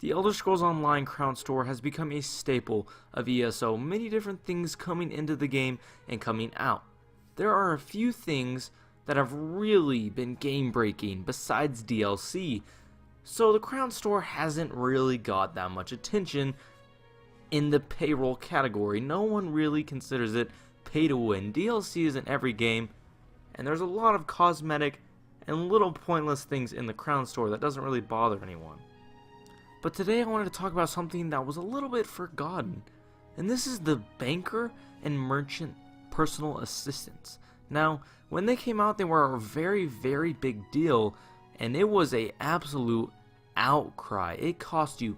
The Elder Scrolls Online Crown Store has become a staple of ESO, many different things coming into the game and coming out. There are a few things that have really been game-breaking besides DLC, so the Crown Store hasn't really got that much attention in the payroll category. No one really considers it pay to win. DLC is in every game, and there's a lot of cosmetic and little pointless things in the Crown Store that doesn't really bother anyone. But today I wanted to talk about something that was a little bit forgotten, and this is the banker and merchant personal assistants. Now, when they came out, they were a very, very big deal, and it was a absolute outcry. It cost you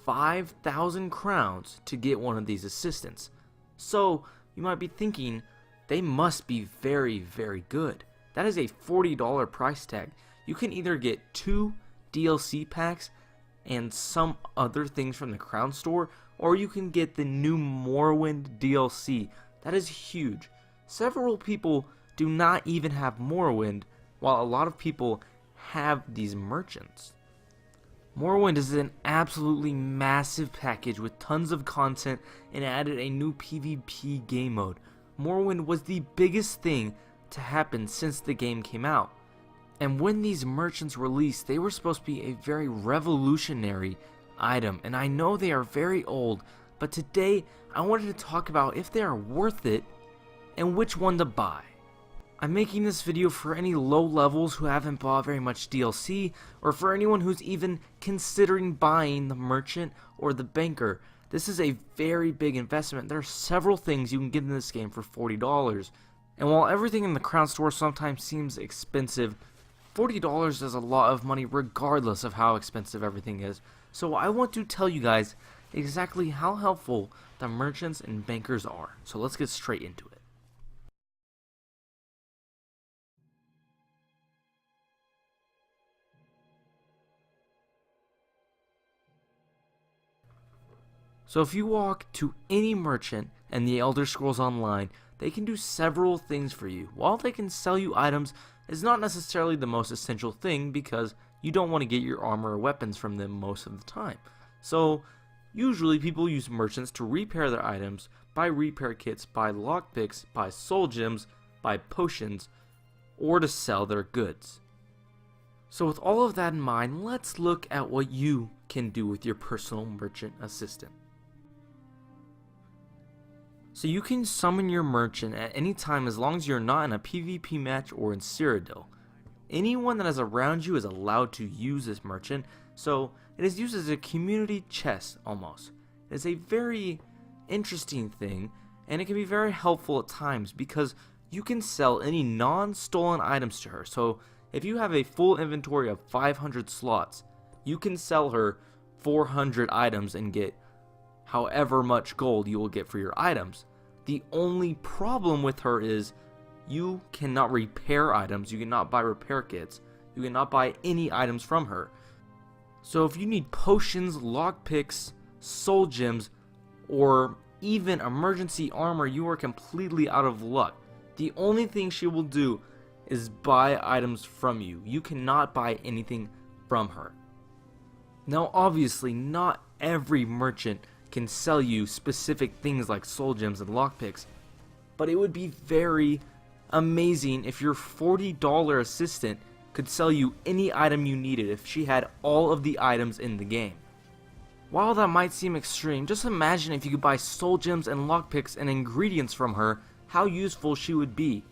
5,000 crowns to get one of these assistants. So, you might be thinking, they must be very, very good. That is a $40 price tag. You can either get 2 DLC packs and some other things from the Crown Store, or you can get the new Morrowind DLC. That is huge. Several people do not even have Morrowind, while a lot of people have these merchants. Morrowind is an absolutely massive package with tons of content and added a new PvP game mode. Morrowind was the biggest thing to happen since the game came out. And when these merchants released, they were supposed to be a very revolutionary item. And I know they are very old, but today I wanted to talk about if they are worth it and which one to buy. I'm making this video for any low levels who haven't bought very much DLC, or for anyone who's even considering buying the merchant or the banker. This is a very big investment. There are several things you can get in this game for $40. And while everything in the Crown Store sometimes seems expensive, $40 is a lot of money regardless of how expensive everything is. So I want to tell you guys exactly how helpful the merchants and bankers are. So let's get straight into it. So if you walk to any merchant in the Elder Scrolls Online, they can do several things for you. While they can sell you items, it's not necessarily the most essential thing because you don't want to get your armor or weapons from them most of the time. So usually people use merchants to repair their items, buy repair kits, buy lockpicks, buy soul gems, buy potions, or to sell their goods. So with all of that in mind, let's look at what you can do with your personal merchant assistant. So you can summon your merchant at any time as long as you're not in a PvP match or in Cyrodiil. Anyone that is around you is allowed to use this merchant, so it is used as a community chest almost. It is a very interesting thing, and it can be very helpful at times because you can sell any non-stolen items to her. So if you have a full inventory of 500 slots, you can sell her 400 items and get however much gold you will get for your items. The only problem with her is you cannot repair items, you cannot buy repair kits, you cannot buy any items from her. So if you need potions, lockpicks, soul gems, or even emergency armor, you are completely out of luck. The only thing she will do is buy items from you. You cannot buy anything from her. Now obviously not every merchant can sell you specific things like soul gems and lockpicks, but it would be very amazing if your $40 assistant could sell you any item you needed if she had all of the items in the game. While that might seem extreme, just imagine if you could buy soul gems and lockpicks and ingredients from her, how useful she would be.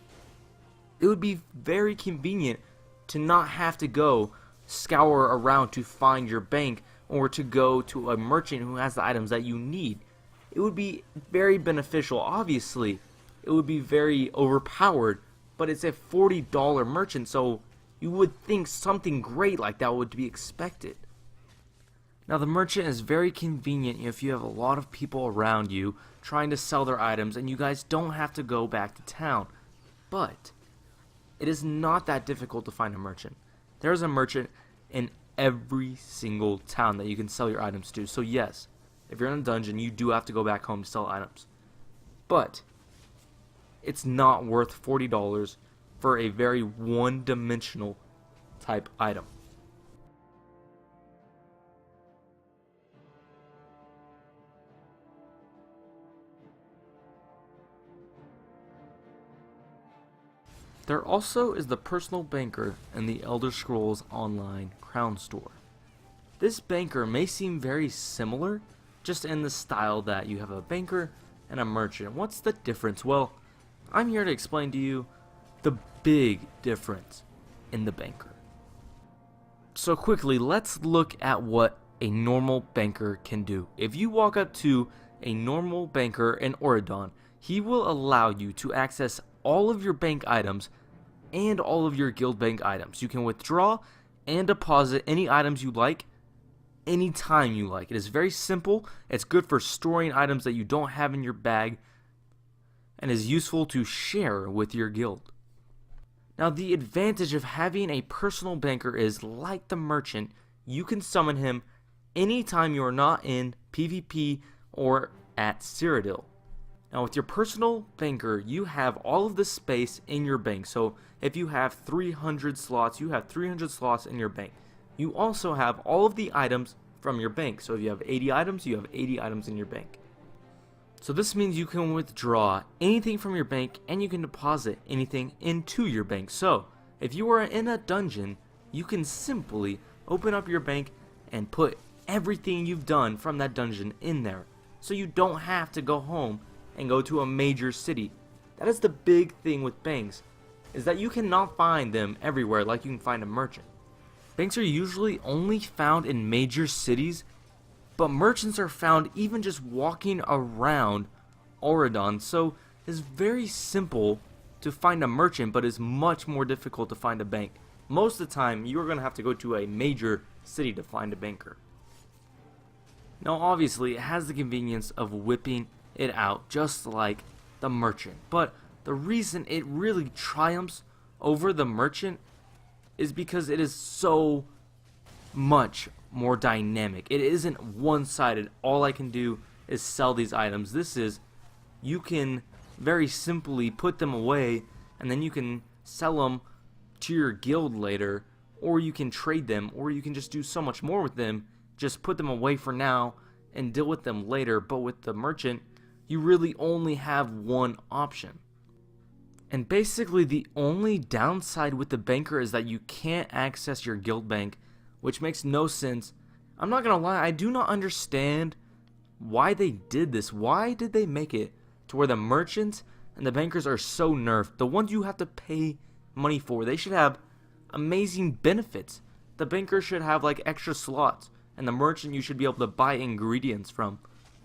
It would be very convenient to not have to go scour around to find your bank or to go to a merchant who has the items that you need. It would be very beneficial. Obviously, it would be very overpowered, but it's a $40 merchant, so you would think something great like that would be expected. Now the merchant is very convenient if you have a lot of people around you trying to sell their items and you guys don't have to go back to town. But it is not that difficult to find a merchant. There's a merchant in every single town that you can sell your items to. So yes, if you're in a dungeon, you do have to go back home to sell items. But it's not worth $40 for a very one-dimensional type item. There also is the personal banker in the Elder Scrolls Online Crown Store. This banker may seem very similar, just in the style that you have a banker and a merchant. What's the difference? Well, I'm here to explain to you the big difference in the banker. So quickly, let's look at what a normal banker can do. If you walk up to a normal banker in Auridon, he will allow you to access all of your bank items and all of your guild bank items. You can withdraw and deposit any items you like anytime you like. It is very simple. It's good for storing items that you don't have in your bag and is useful to share with your guild. Now, the advantage of having a personal banker is, like the merchant, you can summon him anytime you are not in PvP or at Cyrodiil. Now, with your personal banker, you have all of the space in your bank. So if you have 300 slots, you have 300 slots in your bank. You also have all of the items from your bank. So if you have 80 items, you have 80 items in your bank. So this means you can withdraw anything from your bank and you can deposit anything into your bank. So if you are in a dungeon, you can simply open up your bank and put everything you've done from that dungeon in there. So you don't have to go home and go to a major city. That is the big thing with banks, is that you cannot find them everywhere like you can find a merchant. Banks are usually only found in major cities, but merchants are found even just walking around Auridon. So it's very simple to find a merchant, but it's much more difficult to find a bank. Most of the time, you are going to have to go to a major city to find a banker. Now, obviously, it has the convenience of whipping it out just like the merchant, but the reason it really triumphs over the merchant is because it is so much more dynamic. It isn't one-sided. All I can do is sell these items. This is, you can very simply put them away and then you can sell them to your guild later, or you can trade them, or you can just do so much more with them. Just put them away for now and deal with them later. But with the merchant, you really only have one option. And basically the only downside with the banker is that you can't access your guild bank, which makes no sense. I'm not gonna lie, I do not understand why they did this. Why did they make it to where the merchants and the bankers are so nerfed? The ones you have to pay money for, they should have amazing benefits. The banker should have like extra slots, and the merchant you should be able to buy ingredients from.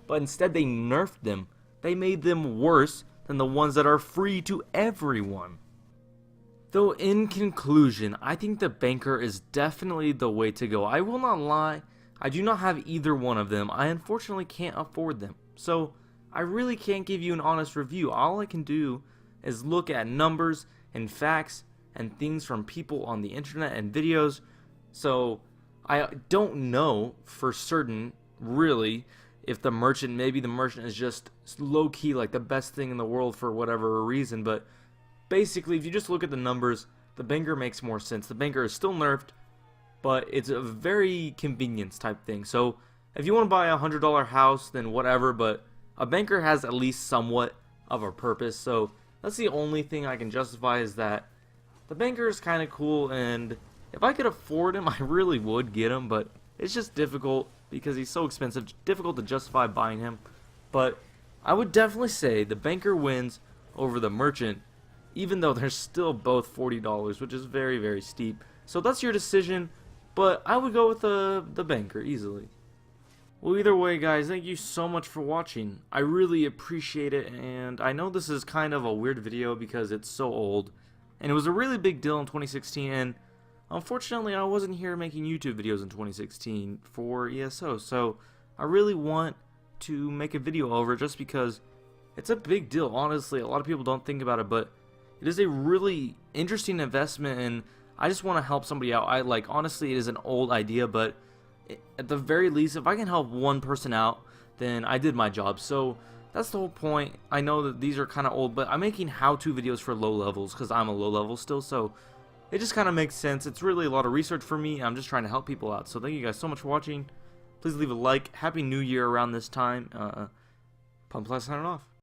But instead they nerfed them. They made them worse than the ones that are free to everyone. Though in conclusion, I think the banker is definitely the way to go. I will not lie, I do not have either one of them. I unfortunately can't afford them. So I really can't give you an honest review. All I can do is look at numbers and facts and things from people on the internet and videos. So I don't know for certain, really, if maybe the merchant is just low-key like the best thing in the world for whatever reason. But basically, if you just look at the numbers, the banker makes more sense. The banker is still nerfed, but it's a very convenience type thing. So if you want to buy a $100 house, then whatever, but a banker has at least somewhat of a purpose. So that's the only thing I can justify, is that the banker is kind of cool, and if I could afford him, I really would get him, but it's just difficult because he's so expensive. Difficult to justify buying him. But I would definitely say the banker wins over the merchant, even though they're still both $40, which is very, very steep. So that's your decision, but I would go with the banker easily. Well, either way, guys, thank you so much for watching. I really appreciate it, and I know this is kind of a weird video because it's so old, and it was a really big deal in 2016, and unfortunately, I wasn't here making YouTube videos in 2016 for ESO, so I really want to make a video over it just because it's a big deal. Honestly, a lot of people don't think about it, but it is a really interesting investment, and I just want to help somebody out. Honestly, it is an old idea, but at the very least, if I can help one person out, then I did my job. So that's the whole point. I know that these are kind of old, but I'm making how-to videos for low levels because I'm a low level still, so it just kind of makes sense. It's really a lot of research for me. I'm just trying to help people out. So thank you guys so much for watching. Please leave a like. Happy New Year around this time. Pump signing off.